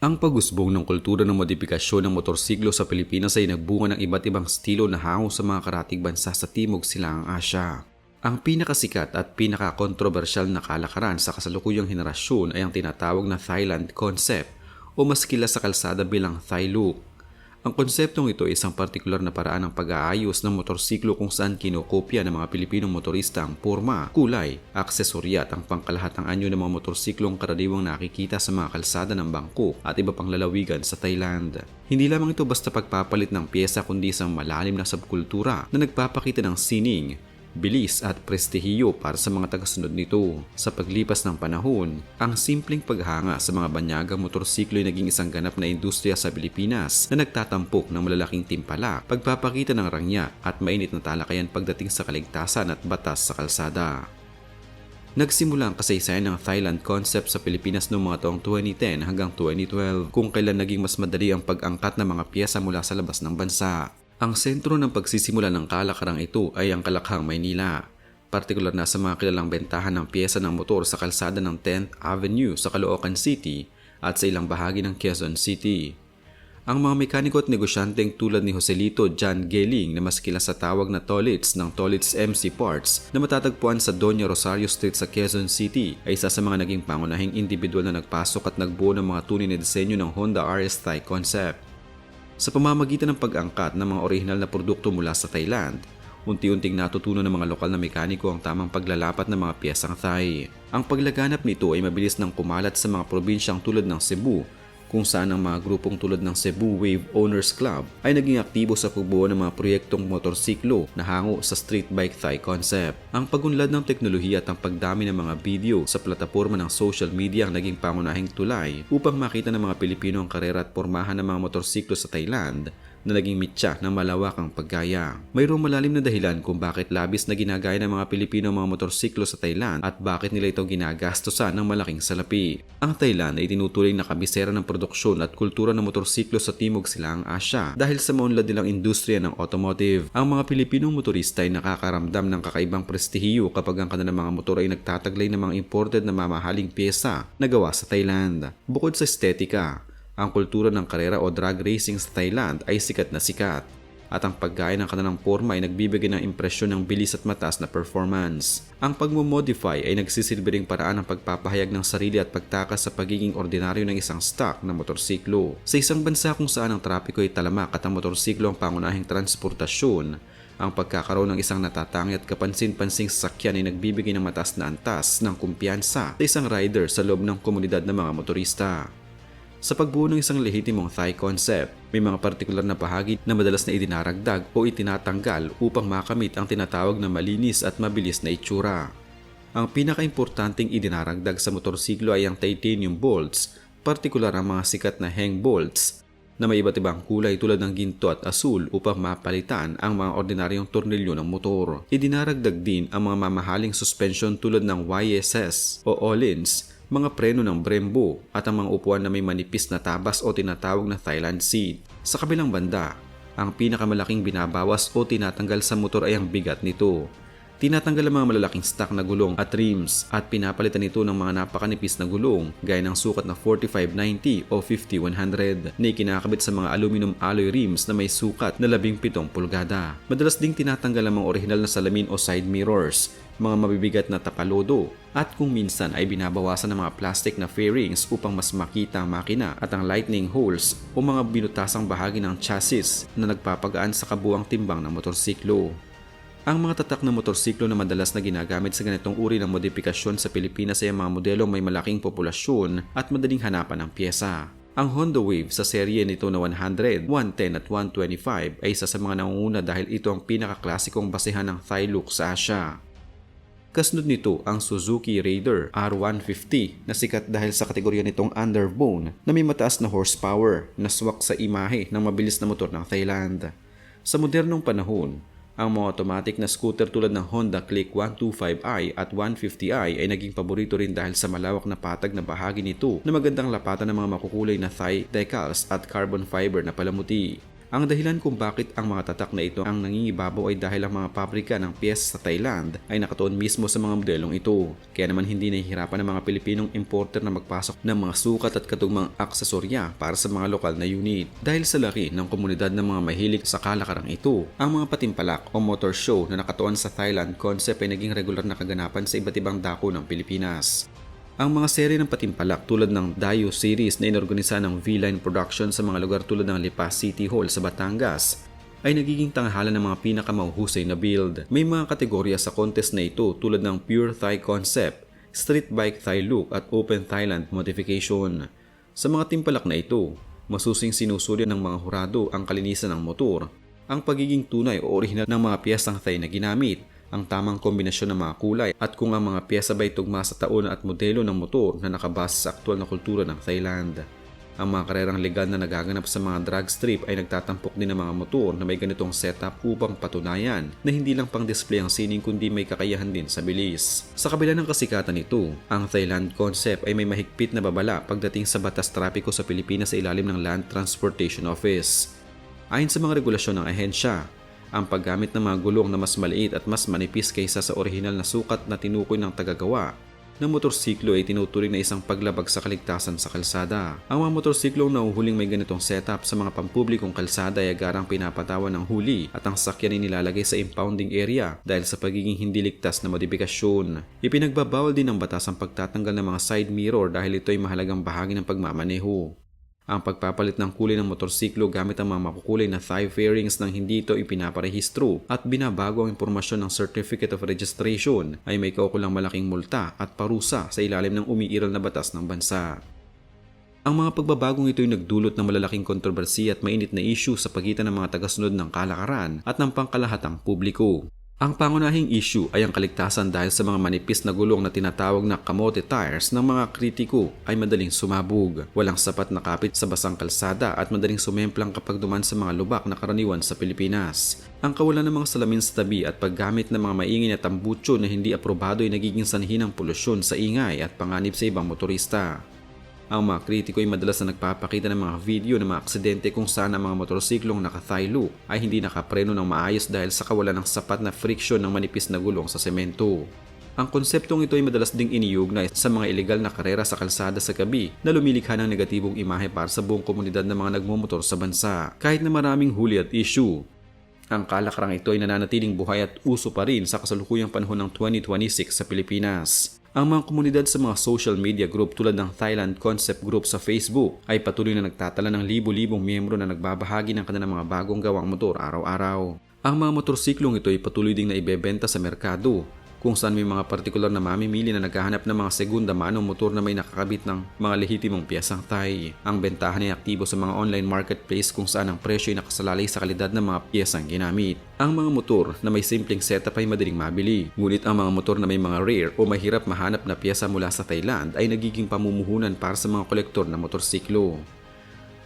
Ang pag-usbong ng kultura ng modifikasyon ng motorsiklo sa Pilipinas ay nagbunga ng iba't ibang estilo na hango sa mga karatig bansa sa Timog Silangang Asya. Ang pinakasikat at pinakakontrobersyal na kalakaran sa kasalukuyang henerasyon ay ang tinatawag na Thailand concept o mas kilala sa kalsada bilang Thai look. Ang konseptong ito ay isang partikular na paraan ng pag-aayos ng motorsiklo kung saan kinokopya ng mga Pilipinong motorista ang porma, kulay, aksesorya at ang pangkalahatang anyo ng mga motorsiklong karaniwang nakikita sa mga kalsada ng Bangkok at iba pang lalawigan sa Thailand. Hindi lamang ito basta pagpapalit ng pyesa kundi isang malalim na subkultura na nagpapakita ng sining, bilis at prestihiyo para sa mga tagasunod nito. Sa paglipas ng panahon, ang simpleng paghanga sa mga banyagang motorsiklo ay naging isang ganap na industriya sa Pilipinas na nagtatampok ng malalaking timpala, pagpapakita ng rangya at mainit na talakayan pagdating sa kaligtasan at batas sa kalsada. Nagsimula ang kasaysayan ng Thailand concept sa Pilipinas noong mga taong 2010 hanggang 2012 kung kailan naging mas madali ang pag-angkat ng mga pyesa mula sa labas ng bansa. Ang sentro ng pagsisimula ng kalakarang ito ay ang Kalakhang, Maynila. Partikular na sa mga kilalang bentahan ng pyesa ng motor sa kalsada ng 10th Avenue sa Caloocan City at sa ilang bahagi ng Quezon City. Ang mga mekaniko at negosyanteng tulad ni Joselito John Geling na mas kilala sa tawag na Tolits ng Tolits MC Parts na matatagpuan sa Doña Rosario Street sa Quezon City ay isa sa mga naging pangunahing individual na nagpasok at nagbuo ng mga tunay na disenyo ng Honda RS Thai concept. Sa pamamagitan ng pag-angkat ng mga orihinal na produkto mula sa Thailand, unti-unting natutunan ng mga lokal na mekaniko ang tamang paglalapat ng mga piyesang Thai. Ang paglaganap nito ay mabilis nang kumalat sa mga probinsyang tulad ng Cebu, kung saan ang mga grupong tulad ng Cebu Wave Owners Club ay naging aktibo sa pagbuo ng mga proyektong motorsiklo na hango sa street bike Thai concept. Ang pagunlad ng teknolohiya at ang pagdami ng mga video sa plataporma ng social media ang naging pangunahing tulay upang makita ng mga Pilipino ang karera at pormahan ng mga motorsiklo sa Thailand na naging mitya ng malawakang paggaya. Mayroong malalim na dahilan kung bakit labis na ginagaya ng mga Pilipino ang mga motorsiklo sa Thailand at bakit nila ito ginagastosan ng malaking salapi. Ang Thailand ay tinuturing na kabisera ng produksyon at kultura ng motorsiklo sa Timog Silangang Asya dahil sa maunlad nilang industriya ng automotive. Ang mga Pilipinong motorista ay nakakaramdam ng kakaibang prestihiyo kapag ang kanilang mga motor ay nagtataglay ng mga imported na mamahaling pyesa na gawa sa Thailand. Bukod sa estetika, ang kultura ng karera o drag racing sa Thailand ay sikat na sikat at ang paggaya ng kanilang porma ay nagbibigay ng impresyon ng bilis at mataas na performance. Ang pagmomodify ay nagsisilbi ring paraan ng pagpapahayag ng sarili at pagtakas sa pagiging ordinaryo ng isang stock na motorsiklo. Sa isang bansa kung saan ang trapiko ay talamak at ang motorsiklo ang pangunahing transportasyon, ang pagkakaroon ng isang natatangi at kapansin-pansing sasakyan ay nagbibigay ng mataas na antas ng kumpiyansa sa isang rider sa loob ng komunidad ng mga motorista. Sa pagbuo ng isang lehitimong Thai concept, may mga partikular na bahagi na madalas na idinaragdag o itinatanggal upang makamit ang tinatawag na malinis at mabilis na itsura. Ang pinakaimportanteng idinaragdag sa motorsiklo ay ang titanium bolts, partikular ang mga sikat na hang bolts na may iba't ibang kulay tulad ng ginto at asul upang mapalitan ang mga ordinaryong tornilyo ng motor. Idinaragdag din ang mga mamahaling suspension tulad ng YSS o Öhlins, mga preno ng Brembo at ang mga upuan na may manipis na tabas o tinatawag na Thailand seat. Sa kabilang banda, ang pinakamalaking binabawas o tinatanggal sa motor ay ang bigat nito. Tinatanggal ang mga malalaking stock na gulong at rims at pinapalitan ito ng mga napakanipis na gulong gaya ng sukat na 4590 o 5100 na ikinakabit sa mga aluminum alloy rims na may sukat na 17 pulgada. Madalas ding tinatanggal ang mga orihinal na salamin o side mirrors, mga mabibigat na tapalodo at kung minsan ay binabawasan ng mga plastic na fairings upang mas makita ang makina at ang lightning holes o mga binutasang bahagi ng chassis na nagpapagaan sa kabuuang timbang ng motorsiklo. Ang mga tatak na motorsiklo na madalas na ginagamit sa ganitong uri ng modifikasyon sa Pilipinas ay ang mga modelong may malaking populasyon at madaling hanapan ng pyesa. Ang Honda Wave sa serye nito na 100, 110 at 125 ay isa sa mga nangunguna dahil ito ang pinakaklasikong basehan ng Thai look sa Asya. Kasunod nito ang Suzuki Raider R150 na sikat dahil sa kategorya nitong underbone na may mataas na horsepower na swak sa imahe ng mabilis na motor ng Thailand. Sa modernong panahon, ang mga automatic na scooter tulad ng Honda Click 125i at 150i ay naging paborito rin dahil sa malawak na patag na bahagi nito na magandang lapatan ng mga makukulay na Thai decals at carbon fiber na palamuti. Ang dahilan kung bakit ang mga tatak na ito ang nangingibabaw ay dahil ang mga pabrika ng piyesa sa Thailand ay nakatuon mismo sa mga modelong ito. Kaya naman hindi nahihirapan ng mga Pilipinong importer na magpasok ng mga sukat at katugmang aksesorya para sa mga lokal na unit. Dahil sa laki ng komunidad ng mga mahilig sa kalakarang ito, ang mga patimpalak o motor show na nakatuon sa Thailand concept ay naging regular na kaganapan sa iba't ibang dako ng Pilipinas. Ang mga serye ng patimpalak tulad ng Dayo series na inorganisa ng V-Line Production sa mga lugar tulad ng Lipa City Hall sa Batangas ay nagiging tanghalan ng mga pinakamahusay na build. May mga kategorya sa contest na ito tulad ng Pure Thai Concept, Street Bike Thai Look at Open Thailand Modification. Sa mga timpalak na ito, masusing sinusuri ng mga hurado ang kalinisan ng motor, ang pagiging tunay o orihinal ng mga piyesang Thai na ginamit, ang tamang kombinasyon ng mga kulay at kung ang mga piyesa ba'y tugma sa taon at modelo ng motor na nakabase sa aktual na kultura ng Thailand. Ang mga karerang legal na nagaganap sa mga drag strip ay nagtatampok din ng mga motor na may ganitong setup upang patunayan na hindi lang pang display ang sining kundi may kakayahan din sa bilis. Sa kabila ng kasikatan nito, ang Thailand concept ay may mahigpit na babala pagdating sa batas trapiko sa Pilipinas sa ilalim ng Land Transportation Office. Ayon sa mga regulasyon ng ahensya, ang paggamit ng mga gulong na mas maliit at mas manipis kaysa sa orihinal na sukat na tinukoy ng tagagawa ng motorsiklo ay tinuturing na isang paglabag sa kaligtasan sa kalsada. Ang mga motorsiklong nahuhuling may ganitong setup sa mga pampublikong kalsada ay agarang pinapatawan ng huli at ang sakyan ay nilalagay sa impounding area dahil sa pagiging hindi ligtas na modifikasyon. Ipinagbabawal din ng batas ang pagtatanggal ng mga side mirror dahil ito ay mahalagang bahagi ng pagmamaneho. Ang pagpapalit ng kulay ng motorsiklo gamit ang mga makukulay na thigh fairings nang hindi ito ipinaparehistro at binabago ang impormasyon ng Certificate of Registration ay may kaukulang malaking multa at parusa sa ilalim ng umiiral na batas ng bansa. Ang mga pagbabagong ito ay nagdulot ng malalaking kontrobersiya at mainit na issue sa pagitan ng mga tagasunod ng kalakaran at ng pangkalahatang publiko. Ang pangunahing issue ay ang kaligtasan dahil sa mga manipis na gulong na tinatawag na kamote tires ng mga kritiko ay madaling sumabog, walang sapat na kapit sa basang kalsada at madaling sumemplang kapag duman sa mga lubak na karaniwan sa Pilipinas. Ang kawalan ng mga salamin sa tabi at paggamit ng mga maingay na tambutso na hindi aprobado ay nagiging sanhi ng polusyon sa ingay at panganib sa ibang motorista. Ang mga kritiko ay madalas na nagpapakita ng mga video ng mga aksidente kung saan ang mga motorsiklong naka-thigh loop ay hindi nakapreno ng maayos dahil sa kawalan ng sapat na friksyon ng manipis na gulong sa semento. Ang konseptong ito ay madalas ding iniugnay sa mga ilegal na karera sa kalsada sa gabi na lumilikha ng negatibong imahe para sa buong komunidad ng mga nagmumotor sa bansa. Kahit na maraming huli at issue, ang kalakarang ito ay nananatiling buhay at uso pa rin sa kasalukuyang panahon ng 2026 sa Pilipinas. Ang mga komunidad sa mga social media group tulad ng Thailand Concept Group sa Facebook ay patuloy na nagtatala ng libo-libong miyembro na nagbabahagi ng kanilang mga bagong gawang motor araw-araw. Ang mga motorsiklong ito ay patuloy ding naibebenta sa merkado kung saan may mga partikular na mamimili na naghahanap ng mga segunda manong motor na may nakakabit ng mga lehitimong piyesang Thai. Ang bentahan ay aktibo sa mga online marketplace kung saan ang presyo ay nakasalalay sa kalidad ng mga piyesang ginamit. Ang mga motor na may simpleng setup ay madaling mabili, ngunit ang mga motor na may mga rare o mahirap mahanap na piyesa mula sa Thailand ay nagiging pamumuhunan para sa mga kolektor na motorsiklo.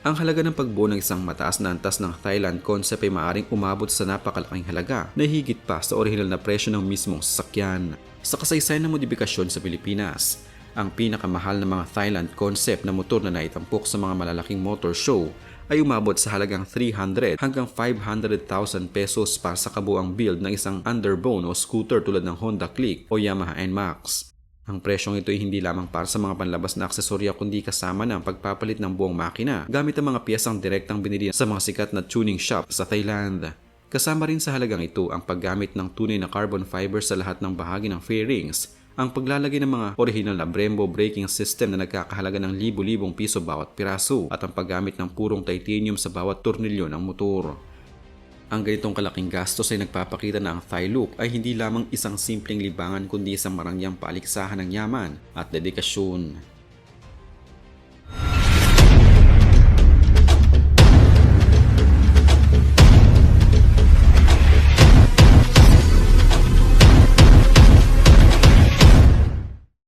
Ang halaga ng pagbuo ng isang mataas na antas ng Thailand concept ay maaaring umabot sa napakalaking halaga na higit pa sa orihinal na presyo ng mismong sasakyan. Sa kasaysayan ng modifikasyon sa Pilipinas, ang pinakamahal na mga Thailand concept na motor na naitampok sa mga malalaking motor show ay umabot sa halagang 300 hanggang 500,000 pesos para sa kabuang build ng isang underbone o scooter tulad ng Honda Click o Yamaha NMAX. Ang presyong ito ay hindi lamang para sa mga panlabas na aksesorya kundi kasama ng pagpapalit ng buong makina gamit ang mga piyesang direktang binili sa mga sikat na tuning shop sa Thailand. Kasama rin sa halagang ito ang paggamit ng tunay na carbon fiber sa lahat ng bahagi ng fairings, ang paglalagay ng mga orihinal na Brembo braking system na nagkakahalaga ng libo-libong piso bawat piraso at ang paggamit ng purong titanium sa bawat tornilyo ng motor. Ang ganitong kalaking gastos ay nagpapakita na ang thigh loop ay hindi lamang isang simpleng libangan kundi isang marangyang paligsahan ng yaman at dedikasyon.